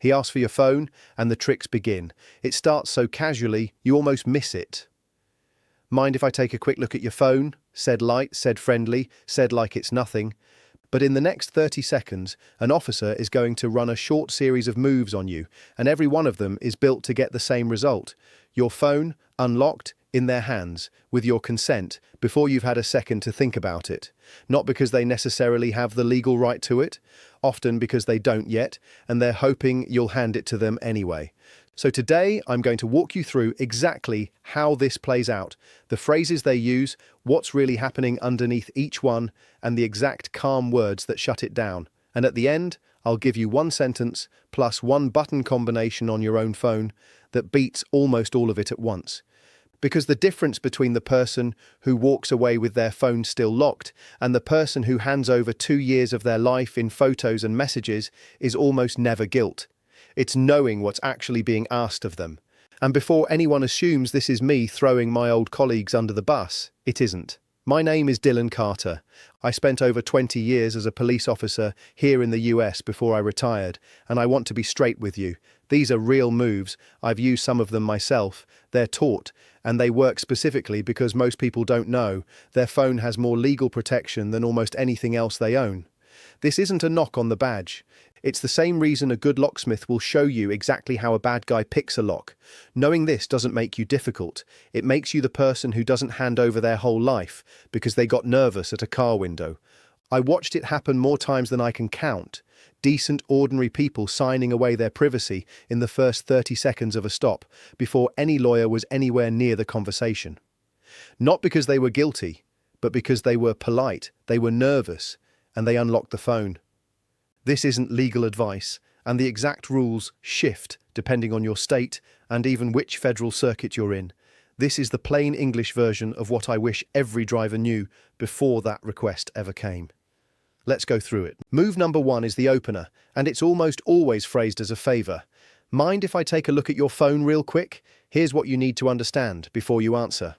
He asks for your phone, and the tricks begin. It starts so casually, you almost miss it. "Mind if I take a quick look at your phone?" Said light, said friendly, said like it's nothing. But in the next 30 seconds, an officer is going to run a short series of moves on you, and every one of them is built to get the same result. Your phone, unlocked, in their hands, with your consent, before you've had a second to think about it. Not because they necessarily have the legal right to it, often because they don't yet, and they're hoping you'll hand it to them anyway. So today, I'm going to walk you through exactly how this plays out, the phrases they use, what's really happening underneath each one, and the exact calm words that shut it down. And at the end, I'll give you one sentence plus one button combination on your own phone that beats almost all of it at once. Because the difference between the person who walks away with their phone still locked and the person who hands over 2 years of their life in photos and messages is almost never guilt. It's knowing what's actually being asked of them. And before anyone assumes this is me throwing my old colleagues under the bus, it isn't. My name is Dylan Carter. I spent over 20 years as a police officer here in the US before I retired, and I want to be straight with you. These are real moves. I've used some of them myself. They're taught, and they work specifically because most people don't know their phone has more legal protection than almost anything else they own. This isn't a knock on the badge. It's the same reason a good locksmith will show you exactly how a bad guy picks a lock. Knowing this doesn't make you difficult. It makes you the person who doesn't hand over their whole life because they got nervous at a car window. I watched it happen more times than I can count. Decent, ordinary people signing away their privacy in the first 30 seconds of a stop before any lawyer was anywhere near the conversation. Not because they were guilty, but because they were polite, they were nervous, and they unlocked the phone. This isn't legal advice, and the exact rules shift depending on your state and even which federal circuit you're in. This is the plain English version of what I wish every driver knew before that request ever came. Let's go through it. Move number 1 is the opener, and it's almost always phrased as a favor. "Mind if I take a look at your phone real quick? Here's what you need to understand before you answer."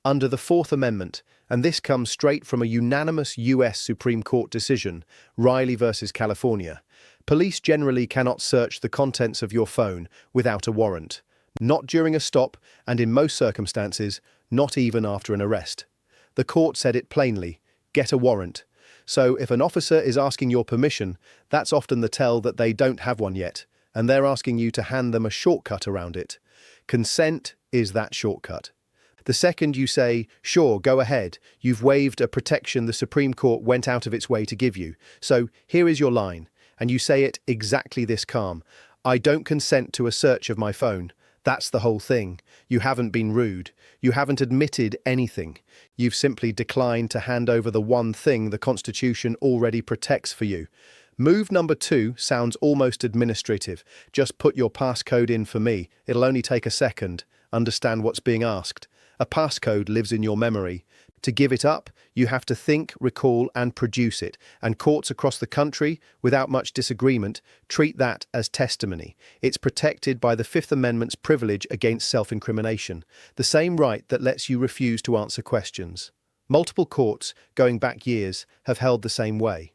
Under the Fourth Amendment, and this comes straight from a unanimous US Supreme Court decision, Riley versus California, police generally cannot search the contents of your phone without a warrant. Not during a stop, and in most circumstances, not even after an arrest. The court said it plainly: get a warrant. So if an officer is asking your permission, that's often the tell that they don't have one yet, and they're asking you to hand them a shortcut around it. Consent is that shortcut. The second you say, "Sure, go ahead," you've waived a protection the Supreme Court went out of its way to give you. So here is your line, and you say it exactly this calm: "I don't consent to a search of my phone." That's the whole thing. You haven't been rude. You haven't admitted anything. You've simply declined to hand over the one thing the Constitution already protects for you. Move number 2 sounds almost administrative. Just put your passcode in for me. It'll only take a second. Understand what's being asked. A passcode lives in your memory. To give it up, you have to think, recall, and produce it. And courts across the country, without much disagreement, treat that as testimony. It's protected by the Fifth Amendment's privilege against self-incrimination, the same right that lets you refuse to answer questions. Multiple courts, going back years, have held the same way.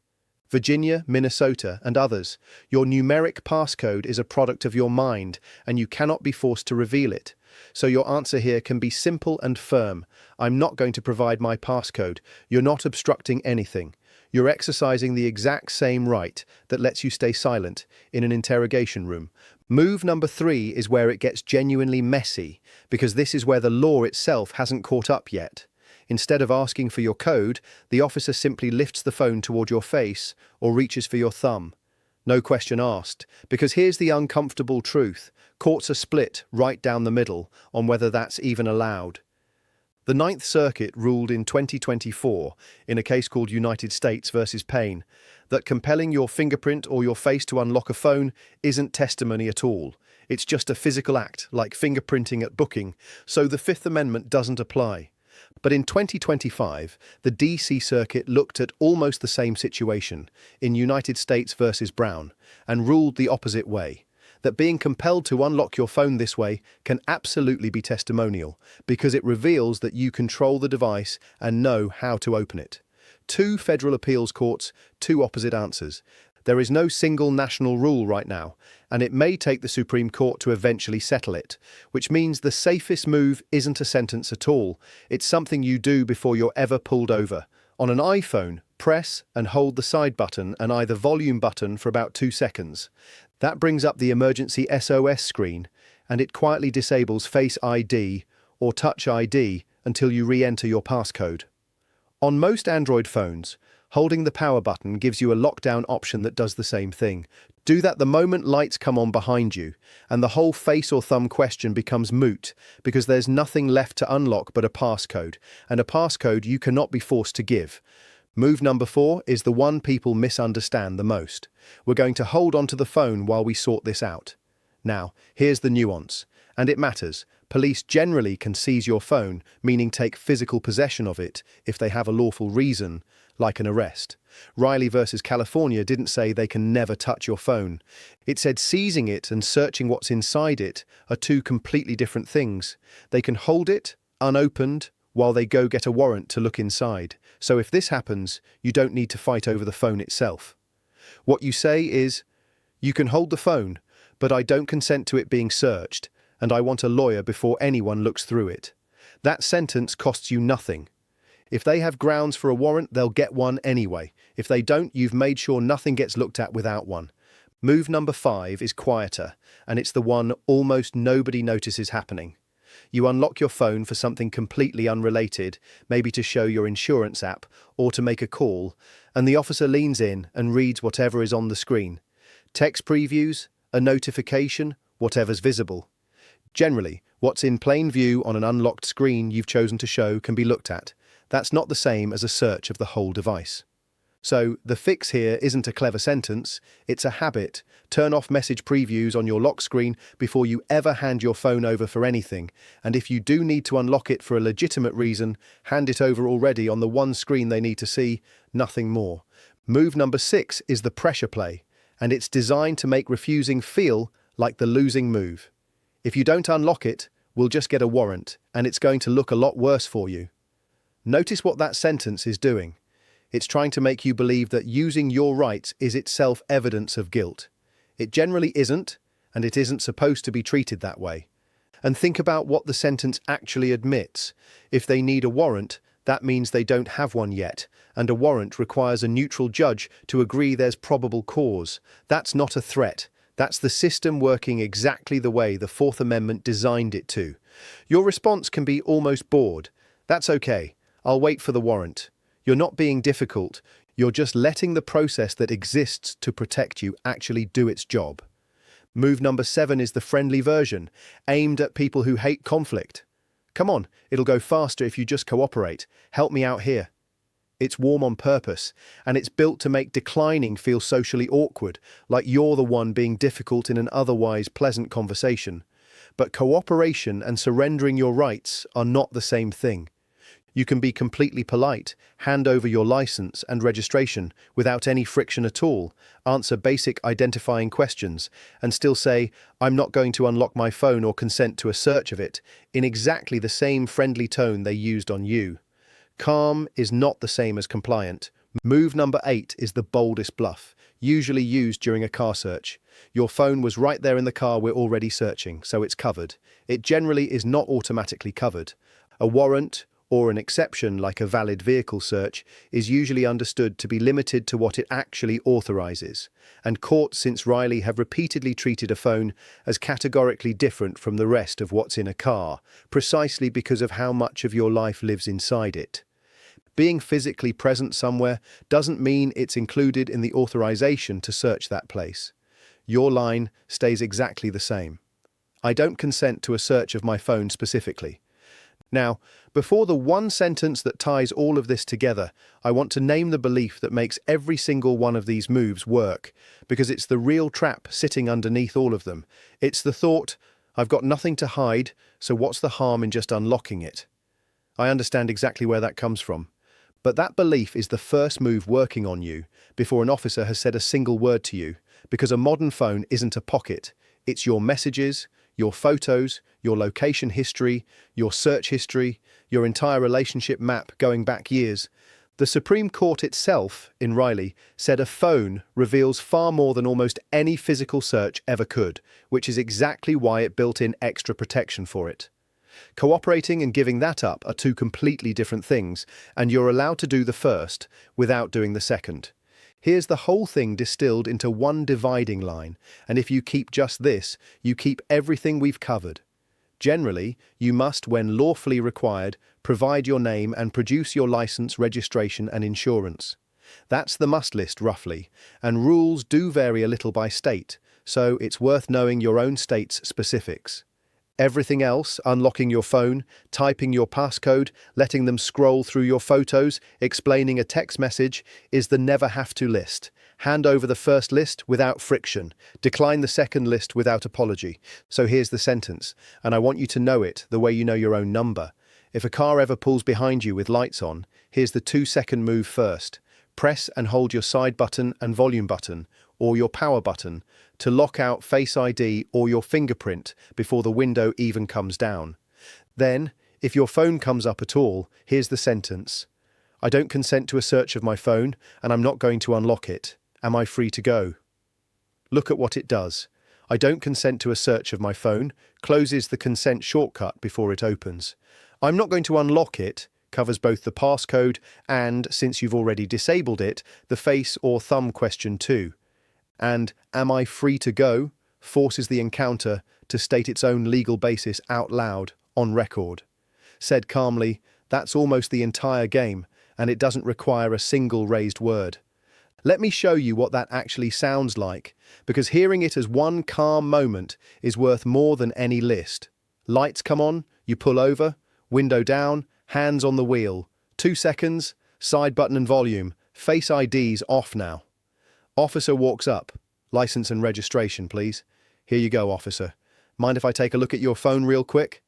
Virginia, Minnesota, and others. Your numeric passcode is a product of your mind, and you cannot be forced to reveal it. So your answer here can be simple and firm. I'm not going to provide my passcode. You're not obstructing anything. You're exercising the exact same right that lets you stay silent in an interrogation room. Move number 3 is where it gets genuinely messy, because this is where the law itself hasn't caught up yet. Instead of asking for your code, the officer simply lifts the phone toward your face or reaches for your thumb. No question asked, because here's the uncomfortable truth. Courts are split right down the middle on whether that's even allowed. The Ninth Circuit ruled in 2024, in a case called United States versus Payne, that compelling your fingerprint or your face to unlock a phone isn't testimony at all. It's just a physical act, like fingerprinting at booking, so the Fifth Amendment doesn't apply. But in 2025, the DC Circuit looked at almost the same situation in United States versus Brown and ruled the opposite way, that being compelled to unlock your phone this way can absolutely be testimonial because it reveals that you control the device and know how to open it. 2 federal appeals courts, 2 opposite answers. There is no single national rule right now, and it may take the Supreme Court to eventually settle it, which means the safest move isn't a sentence at all. It's something you do before you're ever pulled over. On an iPhone, press and hold the side button and either volume button for about 2 seconds. That brings up the emergency SOS screen, and it quietly disables Face ID or Touch ID until you re-enter your passcode. On most Android phones, holding the power button gives you a lockdown option that does the same thing. Do that the moment lights come on behind you, and the whole face or thumb question becomes moot because there's nothing left to unlock but a passcode, and a passcode you cannot be forced to give. Move number 4 is the one people misunderstand the most. We're going to hold onto the phone while we sort this out. Now, here's the nuance, and it matters. Police generally can seize your phone, meaning take physical possession of it if they have a lawful reason, like an arrest. Riley versus California didn't say they can never touch your phone. It said seizing it and searching what's inside it are two completely different things. They can hold it, unopened, while they go get a warrant to look inside. So if this happens, you don't need to fight over the phone itself. What you say is, "You can hold the phone, but I don't consent to it being searched, and I want a lawyer before anyone looks through it." That sentence costs you nothing. If they have grounds for a warrant, they'll get one anyway. If they don't, you've made sure nothing gets looked at without one. Move number 5 is quieter, and it's the one almost nobody notices happening. You unlock your phone for something completely unrelated, maybe to show your insurance app or to make a call, and the officer leans in and reads whatever is on the screen. Text previews, a notification, whatever's visible. Generally, what's in plain view on an unlocked screen you've chosen to show can be looked at. That's not the same as a search of the whole device. So, the fix here isn't a clever sentence, it's a habit. Turn off message previews on your lock screen before you ever hand your phone over for anything, and if you do need to unlock it for a legitimate reason, hand it over already on the one screen they need to see, nothing more. Move number 6 is the pressure play, and it's designed to make refusing feel like the losing move. If you don't unlock it, we'll just get a warrant, and it's going to look a lot worse for you. Notice what that sentence is doing. It's trying to make you believe that using your rights is itself evidence of guilt. It generally isn't, and it isn't supposed to be treated that way. And think about what the sentence actually admits. If they need a warrant, that means they don't have one yet, and a warrant requires a neutral judge to agree there's probable cause. That's not a threat. That's the system working exactly the way the Fourth Amendment designed it to. Your response can be almost bored. That's okay. I'll wait for the warrant. You're not being difficult. You're just letting the process that exists to protect you actually do its job. Move number 7 is the friendly version, aimed at people who hate conflict. Come on, it'll go faster if you just cooperate. Help me out here. It's warm on purpose, and it's built to make declining feel socially awkward, like you're the one being difficult in an otherwise pleasant conversation. But cooperation and surrendering your rights are not the same thing. You can be completely polite, hand over your license and registration without any friction at all, answer basic identifying questions, and still say, "I'm not going to unlock my phone or consent to a search of it," in exactly the same friendly tone they used on you. Calm is not the same as compliant. Move number 8 is the boldest bluff, usually used during a car search. Your phone was right there in the car we're already searching, so it's covered. It generally is not automatically covered. A warrant, or an exception like a valid vehicle search, is usually understood to be limited to what it actually authorizes, and courts since Riley have repeatedly treated a phone as categorically different from the rest of what's in a car, precisely because of how much of your life lives inside it. Being physically present somewhere doesn't mean it's included in the authorization to search that place. Your line stays exactly the same. I don't consent to a search of my phone specifically. Now, before the one sentence that ties all of this together, I want to name the belief that makes every single one of these moves work, because it's the real trap sitting underneath all of them. It's the thought, I've got nothing to hide, so what's the harm in just unlocking it? I understand exactly where that comes from. But that belief is the first move working on you before an officer has said a single word to you, because a modern phone isn't a pocket. It's your messages, your photos, your location history, your search history, your entire relationship map going back years. The Supreme Court itself, in Riley, said a phone reveals far more than almost any physical search ever could, which is exactly why it built in extra protection for it. Cooperating and giving that up are two completely different things, and you're allowed to do the first without doing the second. Here's the whole thing distilled into one dividing line, and if you keep just this, you keep everything we've covered. Generally, you must, when lawfully required, provide your name and produce your license, registration and insurance. That's the must list roughly, and rules do vary a little by state, so it's worth knowing your own state's specifics. Everything else, unlocking your phone, typing your passcode, letting them scroll through your photos, explaining a text message, is the never have to list. Hand over the first list without friction. Decline the second list without apology. So here's the sentence, and I want you to know it the way you know your own number. If a car ever pulls behind you with lights on, here's the 2-second move first. Press and hold your side button and volume button, or your power button, to lock out Face ID or your fingerprint before the window even comes down. Then, if your phone comes up at all, here's the sentence. I don't consent to a search of my phone, and I'm not going to unlock it. Am I free to go? Look at what it does. I don't consent to a search of my phone closes the consent shortcut before it opens. I'm not going to unlock it covers both the passcode and, since you've already disabled it, the face or thumb question too. And am I free to go forces the encounter to state its own legal basis out loud, on record. Said calmly, that's almost the entire game, and it doesn't require a single raised word. Let me show you what that actually sounds like, because hearing it as one calm moment is worth more than any list. Lights come on, you pull over, window down, hands on the wheel. 2 seconds, side button and volume, Face ID's off now. Officer walks up. License and registration, please. Here you go, officer. Mind if I take a look at your phone real quick?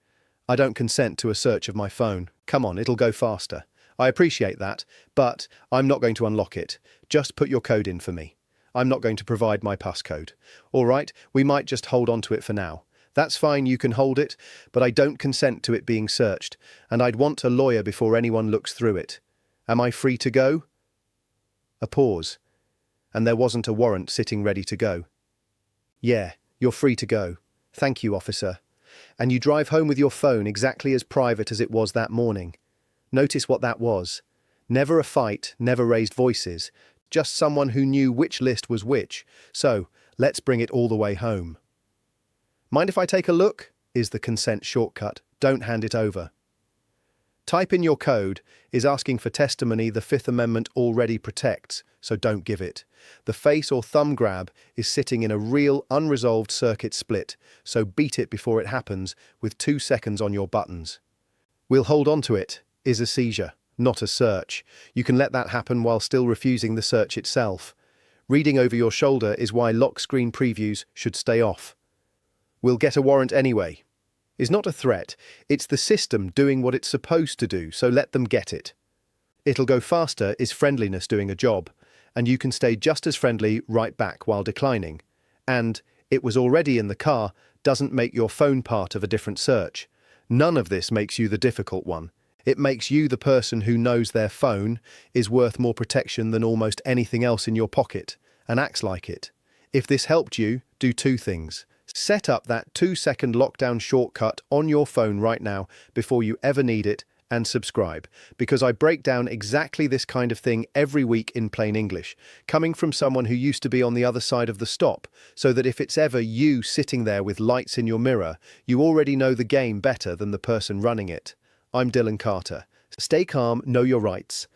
I don't consent to a search of my phone. Come on, it'll go faster. I appreciate that, but I'm not going to unlock it. Just put your code in for me. I'm not going to provide my passcode. All right, we might just hold on to it for now. That's fine, you can hold it, but I don't consent to it being searched, and I'd want a lawyer before anyone looks through it. Am I free to go? A pause, and there wasn't a warrant sitting ready to go. Yeah, you're free to go. Thank you, officer. And you drive home with your phone exactly as private as it was that morning. Notice what that was. Never a fight, never raised voices, just someone who knew which list was which. So, let's bring it all the way home. Mind if I take a look? Is the consent shortcut. Don't hand it over. Type in your code is asking for testimony the Fifth Amendment already protects, so don't give it. The face or thumb grab is sitting in a real unresolved circuit split, so beat it before it happens with 2 seconds on your buttons. We'll hold on to it is a seizure, not a search. You can let that happen while still refusing the search itself. Reading over your shoulder is why lock screen previews should stay off. We'll get a warrant anyway. Is not a threat, it's the system doing what it's supposed to do, so let them get it. It'll go faster is friendliness doing a job, and you can stay just as friendly right back while declining. And it was already in the car doesn't make your phone part of a different search. None of this makes you the difficult one. It makes you the person who knows their phone is worth more protection than almost anything else in your pocket, and acts like it. If this helped you, do 2 things. Set up that 2-second lockdown shortcut on your phone right now before you ever need it, and subscribe, because I break down exactly this kind of thing every week in plain English, coming from someone who used to be on the other side of the stop, so that if it's ever you sitting there with lights in your mirror, you already know the game better than the person running it. I'm Dylan Carter. Stay calm, know your rights,